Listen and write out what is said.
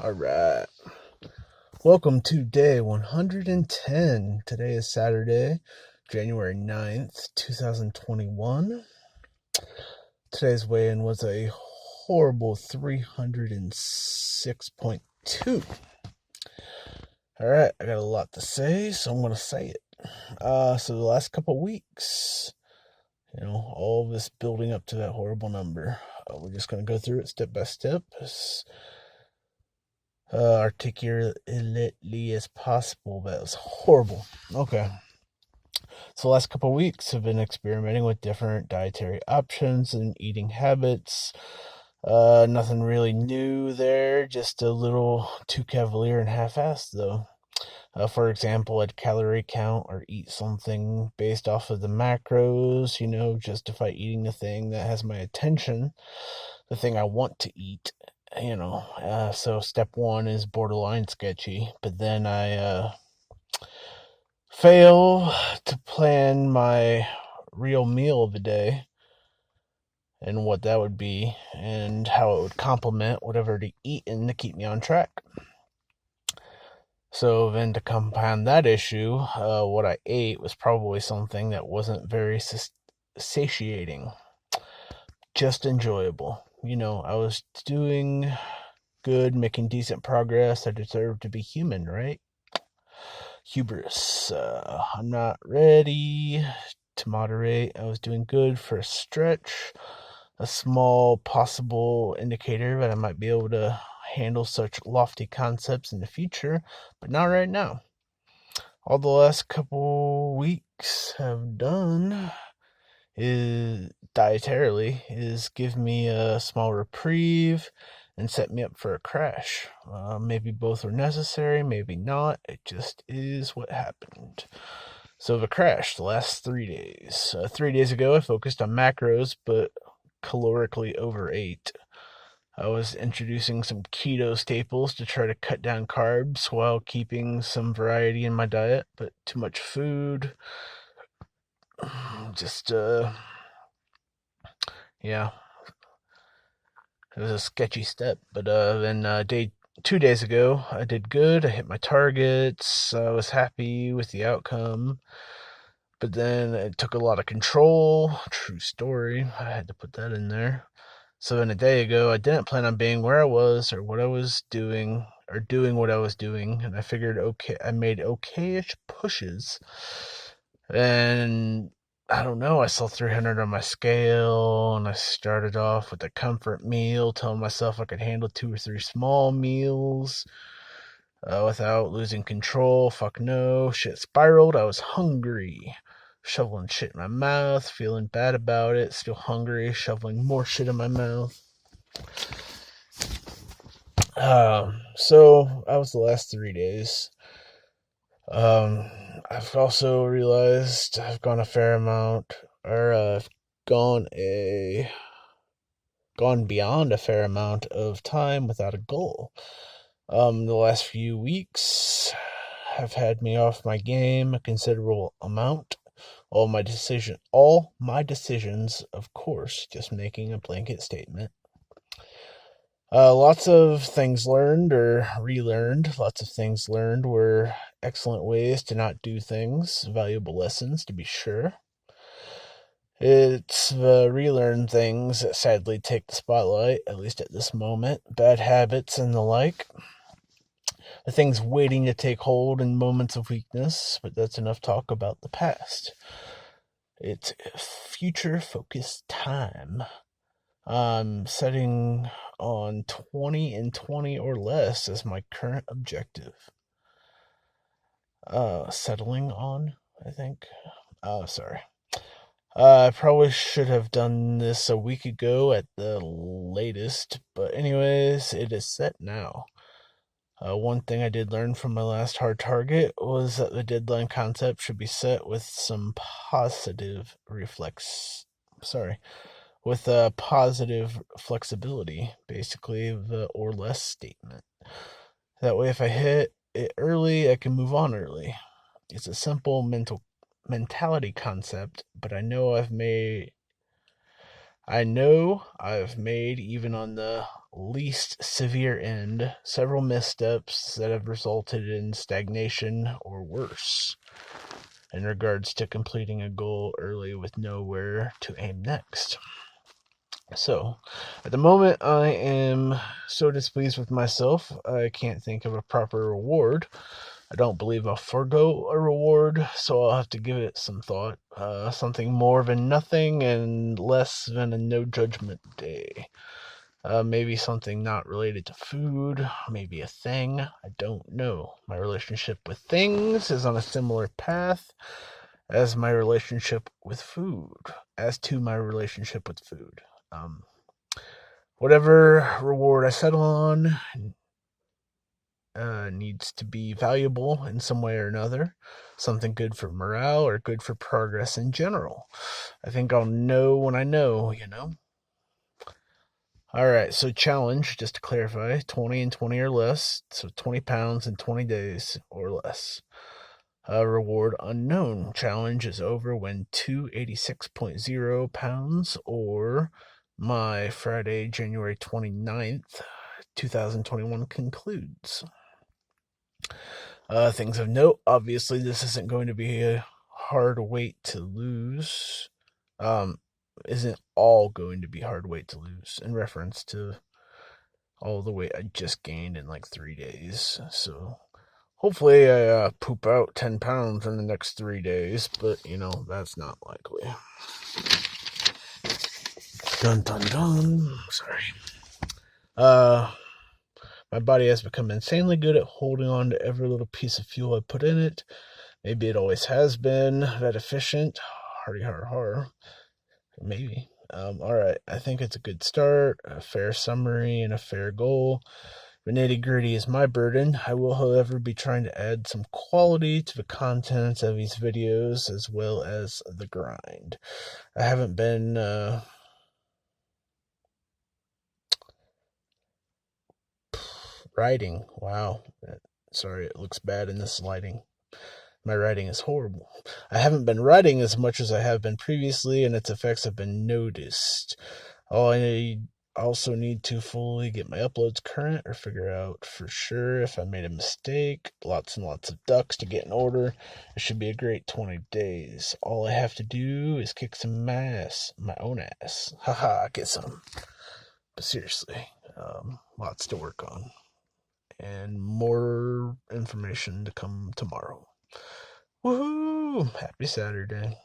All right. Welcome to day 110. Today is Saturday, January 9th, 2021. Today's weigh-in was a horrible 306.2. All right, I got a lot to say, so I'm going to say it. So the last couple weeks, all of this building up to that horrible number. We're just going to go through it step by step. Articulately as possible, but it was horrible. Okay. So the last couple of weeks have been experimenting with different dietary options and eating habits. Nothing really new there, just a little too cavalier and half-assed though. For example, I'd calorie count or eat something based off of the macros, justify eating the thing that has my attention, the thing I want to eat, so step one is borderline sketchy, but then I fail to plan my real meal of the day and what that would be and how it would complement whatever to eat in to keep me on track. So then to compound that issue, what I ate was probably something that wasn't very satiating, just enjoyable. I was doing good, making decent progress. I deserve to be human, right? Hubris. I'm not ready to moderate. I was doing good for a stretch. A small possible indicator that I might be able to handle such lofty concepts in the future, but not right now. All the last couple weeks have done is dietarily is give me a small reprieve and set me up for a crash. Maybe both are necessary, maybe not. It just is what happened. So the crash the last 3 days. 3 days ago, I focused on macros, but calorically overate. I was introducing some keto staples to try to cut down carbs while keeping some variety in my diet, but too much food. Just, yeah, it was a sketchy step. But then 2 days ago, I did good. I hit my targets. I was happy with the outcome. But then it took a lot of control. True story. I had to put that in there. So then a day ago, I didn't plan on being where I was or what I was doing or doing what I was doing. And I figured, okay, I made okayish pushes. And I don't know, I saw 300 on my scale, and I started off with a comfort meal, telling myself I could handle 2 or 3 small meals without losing control. Fuck no. Shit spiraled. I was hungry. Shoveling shit in my mouth, feeling bad about it, still hungry, shoveling more shit in my mouth. So that was the last 3 days. I've also realized I've gone a fair amount, or I've gone beyond a fair amount of time without a goal. The last few weeks have had me off my game a considerable amount. All my decisions, of course, just making a blanket statement. Lots of things learned or relearned. Lots of things learned were excellent ways to not do things, valuable lessons to be sure. It's the relearned things that sadly take the spotlight, at least at this moment. Bad habits and the like. The things waiting to take hold in moments of weakness, but that's enough talk about the past. It's future-focused time. I'm setting on 20 and 20 or less as my current objective. Settling on, I think. Sorry. I probably should have done this a week ago at the latest, but anyways, it is set now. One thing I did learn from my last hard target was that the deadline concept should be set with some positive with a positive flexibility, basically the or less statement. That way, if I hit it early, I can move on early. It's a simple mentality concept, but I know I've made even on the least severe end, several missteps that have resulted in stagnation or worse in regards to completing a goal early with nowhere to aim next. So, at the moment, I am so displeased with myself, I can't think of a proper reward. I don't believe I'll forego a reward, so I'll have to give it some thought. Something more than nothing and less than a no judgment day. Maybe something not related to food, maybe a thing. I don't know. My relationship with things is on a similar path as my relationship with food. As to my relationship with food. Whatever reward I settle on needs to be valuable in some way or another. Something good for morale or good for progress in general. I think I'll know when I know, you know? Alright, so challenge, just to clarify, 20 and 20 or less. So 20 pounds in 20 days or less. Reward unknown. Challenge is over when 286.0 pounds or my Friday, January 29th, 2021 concludes. Things of note, obviously this isn't going to be a hard weight to lose. Isn't all going to be hard weight to lose in reference to all the weight I just gained in like 3 days. So hopefully I poop out 10 pounds in the next 3 days, but you know, that's not likely. Dun dun dun. Sorry. My body has become insanely good at holding on to every little piece of fuel I put in it. Maybe it always has been that efficient. Hardy har har. Maybe. Alright, I think it's a good start, a fair summary, and a fair goal. The nitty-gritty is my burden. I will, however, be trying to add some quality to the content of these videos as well as the grind. I haven't been writing. Wow. Sorry, it looks bad in this lighting. My writing is horrible. I haven't been writing as much as I have been previously, and its effects have been noticed. I also need to fully get my uploads current or figure out for sure if I made a mistake. Lots and lots of ducks to get in order. It should be a great 20 days. All I have to do is kick some ass. My own ass. Haha, get some. But seriously, lots to work on. And more information to come tomorrow. Woohoo! Happy Saturday.